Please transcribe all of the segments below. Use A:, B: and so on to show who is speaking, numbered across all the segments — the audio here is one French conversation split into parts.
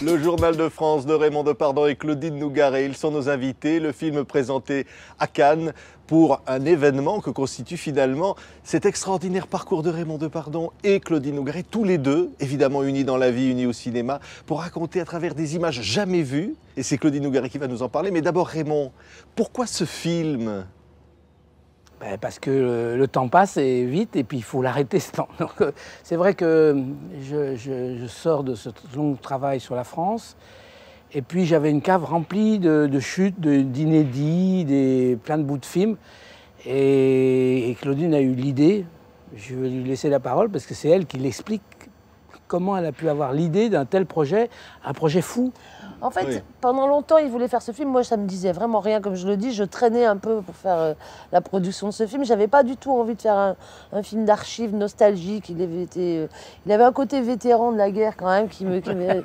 A: Le journal de France de Raymond Depardon et Claudine Nougaret, ils sont nos invités. Le film présenté à Cannes pour un événement que constitue finalement cet extraordinaire parcours de Raymond Depardon et Claudine Nougaret, tous les deux, évidemment unis dans la vie, unis au cinéma, pour raconter à travers des images jamais vues. Et c'est Claudine Nougaret qui va nous en parler. Mais d'abord Raymond, pourquoi ce film ?
B: Parce que le temps passe et vite et puis il faut l'arrêter ce temps. Donc c'est vrai que je sors de ce long travail sur la France et puis j'avais une cave remplie de chutes, d'inédits, plein de bouts de films et Claudine a eu l'idée, je vais lui laisser la parole parce que c'est elle qui l'explique comment elle a pu avoir l'idée d'un tel projet, un projet fou.
C: En fait, pendant longtemps, il voulait faire ce film. Moi, ça me disait vraiment rien, comme je le dis. Je traînais un peu pour faire la production de ce film. J'avais pas du tout envie de faire un film d'archives nostalgique. Il avait un côté vétéran de la guerre quand même qui me je me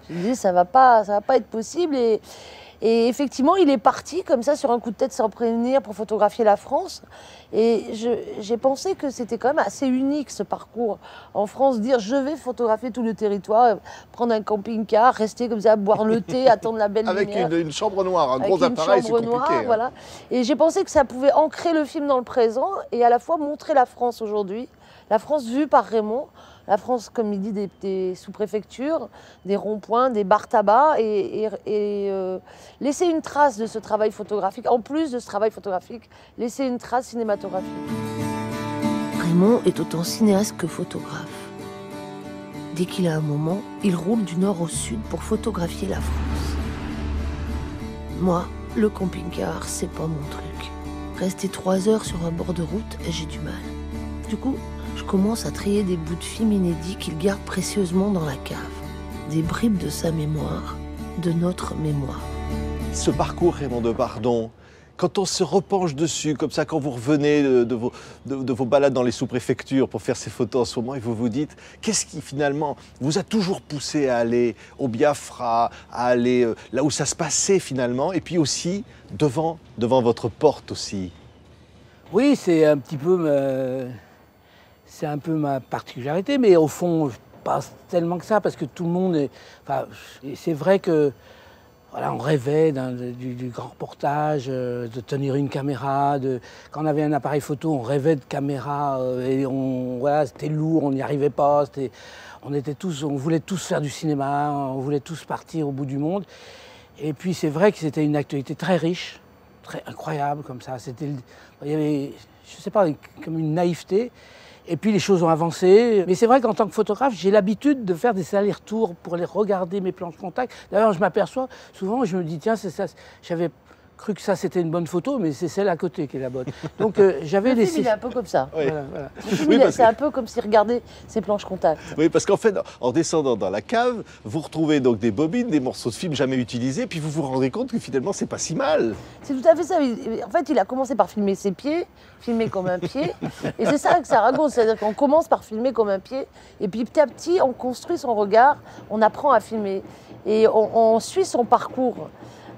C: disais ça va pas être possible. Et effectivement, il est parti comme ça sur un coup de tête sans prévenir pour photographier la France. Et j'ai pensé que c'était quand même assez unique ce parcours en France, dire je vais photographier tout le territoire, prendre un camping-car, rester comme ça, boire le thé, attendre la belle lumière.
A: Avec une chambre noire, un gros appareil, c'est compliqué. Noire,
C: voilà. Et j'ai pensé que ça pouvait ancrer le film dans le présent et à la fois montrer la France aujourd'hui, la France vue par Raymond. La France, comme il dit, des sous-préfectures, des ronds-points, des bars tabac et laisser une trace de ce travail photographique. En plus de ce travail photographique, laisser une trace cinématographique.
D: Raymond est autant cinéaste que photographe. Dès qu'il a un moment, il roule du nord au sud pour photographier la France. Moi, le camping-car, c'est pas mon truc. Rester 3 heures sur un bord de route, j'ai du mal. Du coup, je commence à trier des bouts de films inédits qu'il garde précieusement dans la cave. Des bribes de sa mémoire, de notre mémoire.
A: Ce parcours, Raymond Depardon, quand on se repenche dessus, comme ça, quand vous revenez de vos balades dans les sous-préfectures pour faire ces photos en ce moment, et vous vous dites, qu'est-ce qui finalement vous a toujours poussé à aller au Biafra, à aller là où ça se passait finalement, et puis aussi devant votre porte aussi.
B: Oui, c'est un petit peu... C'est un peu ma particularité, mais au fond, pas tellement que ça, parce que tout le monde est... Enfin, c'est vrai que, voilà, on rêvait du grand reportage, de tenir une caméra, quand on avait un appareil photo, on rêvait de caméra, et voilà, c'était lourd, on n'y arrivait pas, on voulait tous faire du cinéma, on voulait tous partir au bout du monde. Et puis c'est vrai que c'était une actualité très riche, très incroyable comme ça. Il y avait, je sais pas, comme une naïveté. Et puis les choses ont avancé. Mais c'est vrai qu'en tant que photographe, j'ai l'habitude de faire des allers-retours pour aller regarder mes planches contact. D'ailleurs, je m'aperçois souvent, je me dis, tiens, c'est ça. J'avais cru que ça, c'était une bonne photo, mais c'est celle à côté qui est la bonne. Donc j'avais
C: laissé... Le film, il est un peu comme ça.
A: Oui.
C: Voilà. Oui, c'est un peu comme s'il regardait ses planches contact.
A: Oui, parce qu'en fait, en descendant dans la cave, vous retrouvez donc des bobines, des morceaux de films jamais utilisés, puis vous vous rendez compte que finalement, c'est pas si mal.
C: C'est tout à fait ça. En fait, il a commencé par filmer ses pieds, filmer comme un pied. Et c'est ça que ça raconte, c'est-à-dire qu'on commence par filmer comme un pied, et puis petit à petit, on construit son regard, on apprend à filmer. Et on suit son parcours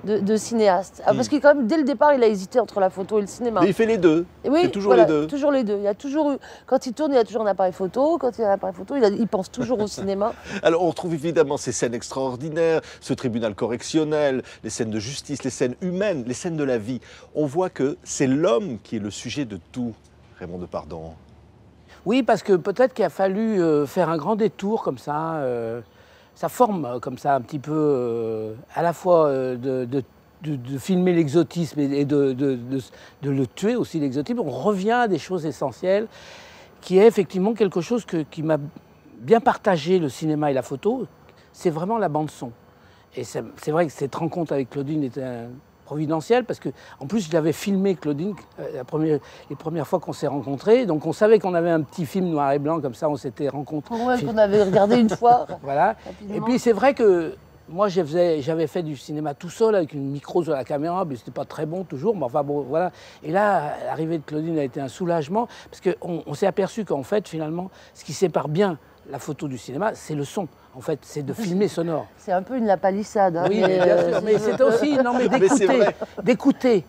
C: de cinéaste. Parce que quand même, dès le départ, il a hésité entre la photo et le cinéma.
A: Mais il fait les deux.
C: Et oui,
A: c'est toujours
C: voilà,
A: les deux.
C: Toujours les deux. Il y a toujours eu, quand il tourne, il y a toujours un appareil photo. Quand il y a un appareil photo, il pense toujours au cinéma.
A: Alors, on retrouve évidemment ces scènes extraordinaires, ce tribunal correctionnel, les scènes de justice, les scènes humaines, les scènes de la vie. On voit que c'est l'homme qui est le sujet de tout, Raymond Depardon.
B: Oui, parce que peut-être qu'il a fallu faire un grand détour comme ça. Ça forme comme ça un petit peu à la fois de filmer l'exotisme et de le tuer aussi, l'exotisme. On revient à des choses essentielles qui est effectivement quelque chose qui m'a bien partagé le cinéma et la photo. C'est vraiment la bande-son. Et c'est vrai que cette rencontre avec Claudine était providentielle parce que, en plus, je l'avais filmé, Claudine, les premières fois qu'on s'est rencontrés. Donc, on savait qu'on avait un petit film noir et blanc, comme ça, on s'était rencontrés.
C: Ouais, qu'on avait regardé une fois.
B: Voilà. Rapidement. Et puis, c'est vrai que moi, j'avais fait du cinéma tout seul avec une micro sur la caméra, mais c'était pas très bon toujours. Mais enfin, bon, voilà. Et là, l'arrivée de Claudine a été un soulagement parce qu'on s'est aperçu qu'en fait, finalement, ce qui sépare bien la photo du cinéma, c'est le son. En fait, c'est de filmer sonore.
C: C'est un peu une lapalissade. Hein,
B: oui, mais bien sûr, mais c'est aussi d'écouter.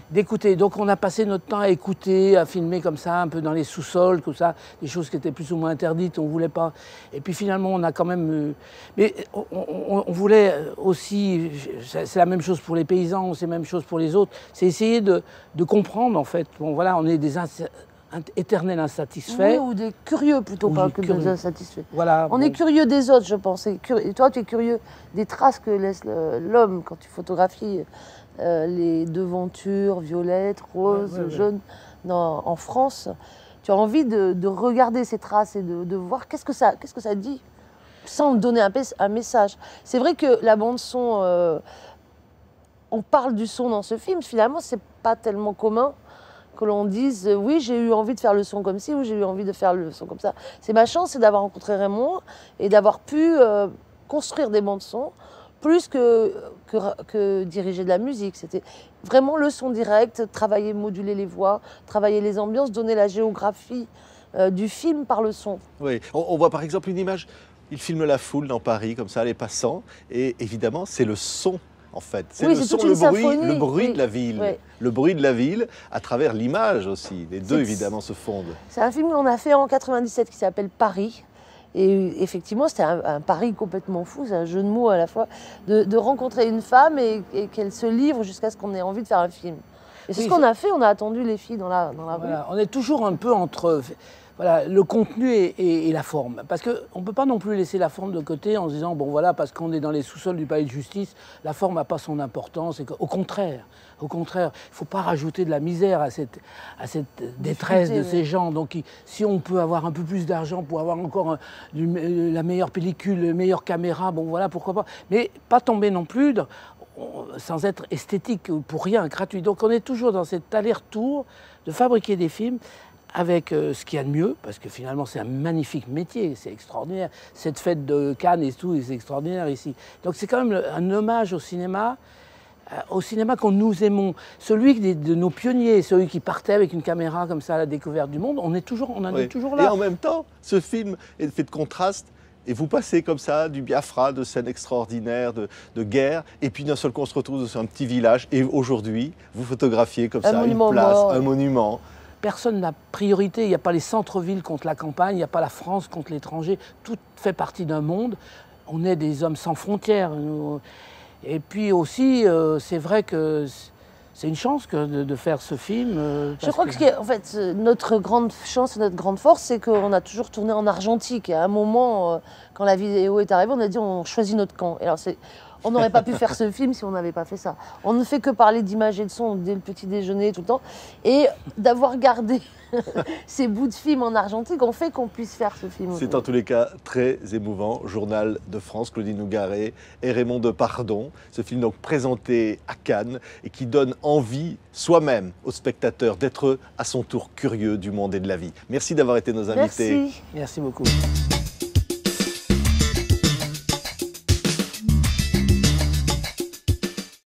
B: d'écouter. Donc on a passé notre temps à écouter, à filmer comme ça, un peu dans les sous-sols, tout ça, des choses qui étaient plus ou moins interdites, on ne voulait pas. Et puis finalement, on a quand même... mais on voulait aussi, c'est la même chose pour les paysans, c'est la même chose pour les autres, c'est essayer de comprendre en fait. Bon voilà, on est des éternels insatisfaits.
C: Oui, ou des curieux plutôt,
B: Ou
C: pas
B: des
C: que
B: curieux.
C: des insatisfaits.
B: Voilà,
C: On est curieux des autres, je pense. Et toi, tu es curieux des traces que laisse l'homme quand tu photographies les devantures violettes, roses,
B: Ouais.
C: jaunes en France. Tu as envie de regarder ces traces et de voir qu'est-ce que ça dit, sans donner un message. C'est vrai que la bande-son, on parle du son dans ce film, finalement, c'est pas tellement commun que l'on dise oui, j'ai eu envie de faire le son comme ci ou j'ai eu envie de faire le son comme ça. C'est ma chance, c'est d'avoir rencontré Raymond et d'avoir pu construire des bandes son plus que diriger de la musique. C'était vraiment le son direct, travailler, moduler les voix, travailler les ambiances, donner la géographie du film par le son.
A: Oui, on voit par exemple une image, il filme la foule dans Paris, comme ça, les passants, et évidemment, c'est le son. En fait, c'est
C: Oui,
A: le
C: c'est
A: son,
C: toute une symphonie.
A: le bruit
C: Oui,
A: de la ville,
C: oui.
A: le bruit de la ville à travers l'image aussi. Les deux
C: C'est-
A: évidemment se fondent.
C: C'est un film qu'on a fait en 97 qui s'appelle Paris. Et effectivement, c'était un pari complètement fou, c'est un jeu de mots à la fois, de rencontrer une femme et qu'elle se livre jusqu'à ce qu'on ait envie de faire un film. Et c'est
B: Oui,
C: ce qu'on a fait, on a attendu les filles dans la rue.
B: Voilà, on est toujours un peu entre voilà, le contenu et la forme. Parce qu'on ne peut pas non plus laisser la forme de côté en se disant, bon voilà, parce qu'on est dans les sous-sols du palais de justice, la forme n'a pas son importance. Au contraire, il ne faut pas rajouter de la misère à cette détresse de ces gens. Donc si on peut avoir un peu plus d'argent pour avoir encore la meilleure pellicule, la meilleure caméra, bon voilà, pourquoi pas. Mais pas tomber non plus sans être esthétique, pour rien, gratuit. Donc on est toujours dans cet aller-retour de fabriquer des films avec ce qu'il y a de mieux, parce que finalement c'est un magnifique métier, c'est extraordinaire. Cette fête de Cannes et tout, c'est extraordinaire ici. Donc c'est quand même un hommage au cinéma que nous aimons. Celui de nos pionniers, celui qui partait avec une caméra comme ça à la découverte du monde, on en est toujours
A: Et
B: là.
A: en même temps, ce film est fait de contraste. Et vous passez comme ça du Biafra, de scènes extraordinaires, de guerre, et puis d'un seul coup on se retrouve dans un petit village, et aujourd'hui vous photographiez comme ça une place, un monument.
B: Personne n'a priorité, il n'y a pas les centres-villes contre la campagne, il n'y a pas la France contre l'étranger, tout fait partie d'un monde. On est des hommes sans frontières. Et puis aussi, c'est vrai que c'est une chance de faire ce film.
C: Je crois que en fait, notre grande chance, notre grande force, c'est qu'on a toujours tourné en argentique. Et à un moment, quand la vidéo est arrivée, on a dit on choisit notre camp. Et alors on n'aurait pas pu faire ce film si on n'avait pas fait ça. On ne fait que parler d'images et de son dès le petit déjeuner, tout le temps. Et d'avoir gardé ces bouts de film en argentique, on fait qu'on puisse faire ce film.
A: C'est en tous les cas très émouvant. Journal de France, Claudine Nougaret et Raymond Depardon. Ce film donc présenté à Cannes et qui donne envie soi-même aux spectateurs d'être à son tour curieux du monde et de la vie. Merci d'avoir été nos invités.
C: Merci.
B: Merci beaucoup.